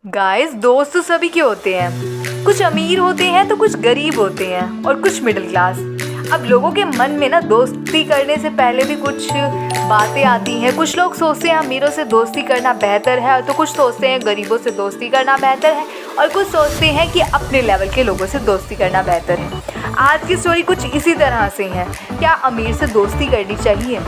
Guys, दोस्त तो सभी के होते हैं। कुछ अमीर होते हैं तो कुछ गरीब होते हैं और कुछ मिडिल क्लास। अब लोगों के मन में ना दोस्ती करने से पहले भी कुछ बातें आती हैं। कुछ लोग सोचते हैं अमीरों से दोस्ती करना बेहतर है, तो कुछ सोचते हैं गरीबों से दोस्ती करना बेहतर है, और कुछ सोचते हैं कि अपने लेवल के लोगों से दोस्ती करना बेहतर है। आज की स्टोरी कुछ इसी तरह से है। क्या अमीर से दोस्ती करनी चाहिए?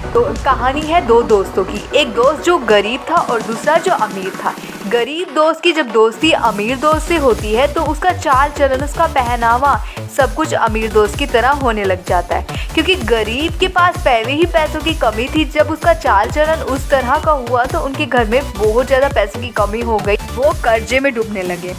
तो कहानी है दो दोस्तों की। एक दोस्त जो गरीब था और दूसरा जो अमीर था। गरीब दोस्त की जब दोस्ती अमीर दोस्त से होती है तो उसका चाल चलन, उसका पहनावा सब कुछ अमीर दोस्त की तरह होने लग जाता है, क्योंकि गरीब के पास पहले ही पैसों की कमी थी। जब उसका चाल चलन उस तरह का हुआ तो उनके घर में बहुत ज़्यादा पैसे की कमी हो गई। वो कर्जे में डूबने लगे।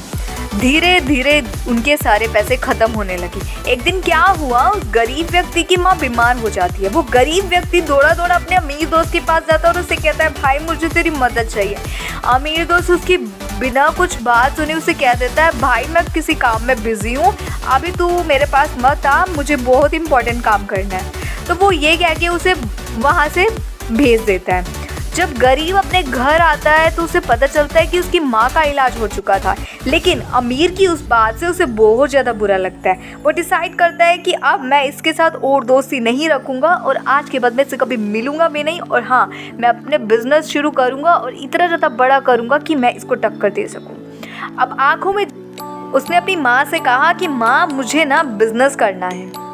धीरे धीरे उनके सारे पैसे ख़त्म होने लगे। एक दिन क्या हुआ, उस गरीब व्यक्ति की माँ बीमार हो जाती है। वो गरीब व्यक्ति दौड़ा दौड़ा अपने अमीर दोस्त के पास जाता है और उससे कहता है, भाई मुझे तेरी मदद चाहिए। अमीर दोस्त उसकी बिना कुछ बात सुने उसे कह देता है, भाई मैं किसी काम में बिजी हूँ, अभी तू मेरे पास मत आ, मुझे बहुत इंपॉर्टेंट काम करना है। तो वो ये कह के उसे वहाँ से भेज देता है। जब गरीब अपने घर आता है तो उसे पता चलता है कि उसकी माँ का इलाज हो चुका था, लेकिन अमीर की उस बात से उसे बहुत ज़्यादा बुरा लगता है। वो डिसाइड करता है कि अब मैं इसके साथ और दोस्ती नहीं रखूँगा और आज के बाद मैं इससे कभी मिलूँगा भी नहीं, और हाँ, मैं अपने बिजनेस शुरू करूँगा और इतना ज़्यादा बड़ा करूँगा कि मैं इसको टक्कर दे सकूँ। अब आँखों में उसने अपनी माँ से कहा कि माँ मुझे ना बिज़नेस करना है।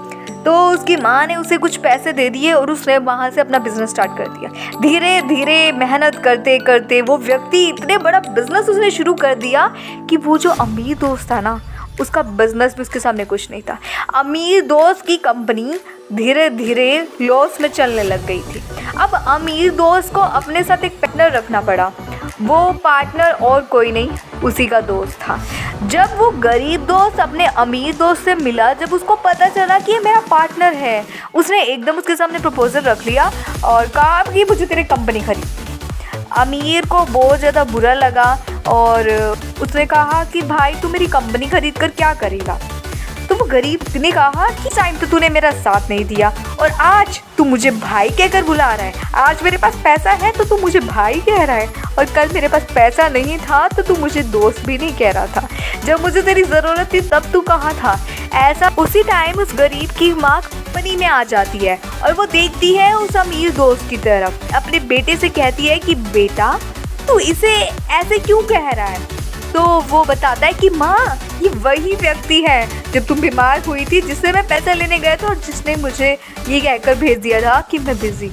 तो उसकी माँ ने उसे कुछ पैसे दे दिए और उसने वहाँ से अपना बिज़नेस स्टार्ट कर दिया। धीरे धीरे मेहनत करते करते वो व्यक्ति इतने बड़ा बिज़नेस उसने शुरू कर दिया कि वो जो अमीर दोस्त था ना, उसका बिज़नेस भी उसके सामने कुछ नहीं था। अमीर दोस्त की कंपनी धीरे धीरे लॉस में चलने लग गई थी। अब अमीर दोस्त को अपने साथ एक पार्टनर रखना पड़ा। वो पार्टनर और कोई नहीं, उसी का दोस्त था। जब वो गरीब दोस्त अपने अमीर दोस्त से मिला, जब उसको पता चला कि ये मेरा पार्टनर है, उसने एकदम उसके सामने प्रपोजल रख लिया और कहा कि मुझे तेरी कंपनी खरीदनी। अमीर को बहुत ज़्यादा बुरा लगा और उसने कहा कि भाई तू मेरी कंपनी खरीद कर क्या करेगा? तो वो गरीब ने कहा कि टाइम तो तूने मेरा साथ नहीं दिया और आज तू मुझे भाई कहकर बुला रहा है। आज मेरे पास पैसा है तो तू मुझे भाई कह रहा है, और कल मेरे पास पैसा नहीं था तो तू मुझे दोस्त भी नहीं कह रहा था। जब मुझे तेरी ज़रूरत थी तब तू कहाँ था? ऐसा उसी टाइम उस गरीब की माँ कंपनी में आ जाती है और वो देखती है उस अमीर दोस्त की तरफ। अपने बेटे से कहती है कि बेटा तू इसे ऐसे क्यों कह रहा है? तो वो बताता है कि माँ ये वही व्यक्ति है जब तुम बीमार हुई थी, जिससे मैं पैसा लेने गया था और जिसने मुझे ये कहकर भेज दिया था कि मैं बिजी।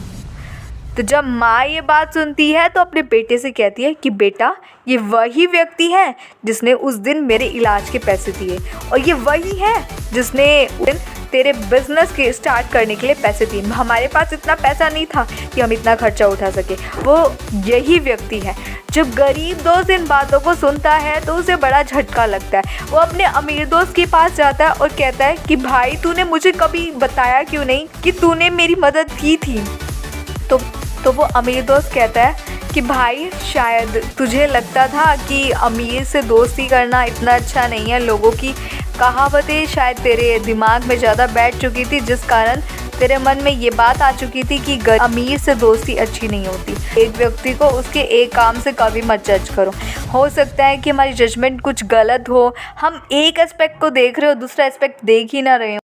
तो जब माँ ये बात सुनती है तो अपने बेटे से कहती है कि बेटा ये वही व्यक्ति है जिसने उस दिन मेरे इलाज के पैसे दिए, और ये वही है जिसने तेरे बिजनेस के स्टार्ट करने के लिए पैसे दिए। हमारे पास इतना पैसा नहीं था कि हम इतना खर्चा उठा सके। वो यही व्यक्ति है। जब गरीब दोस्त इन बातों को सुनता है तो उसे बड़ा झटका लगता है। वो अपने अमीर दोस्त के पास जाता है और कहता है कि भाई तूने मुझे कभी बताया क्यों नहीं कि तूने मेरी मदद की थी? तो वो अमीर दोस्त कहता है कि भाई शायद तुझे लगता था कि अमीर से दोस्ती करना इतना अच्छा नहीं है। लोगों की कहावतें शायद तेरे दिमाग में ज़्यादा बैठ चुकी थी, जिस कारण तेरे मन में ये बात आ चुकी थी कि अमीर से दोस्ती अच्छी नहीं होती। एक व्यक्ति को उसके एक काम से कभी मत जज करो। हो सकता है कि हमारी जजमेंट कुछ गलत हो, हम एक एस्पेक्ट को देख रहे हो, दूसरा एस्पेक्ट देख ही ना रहे हो।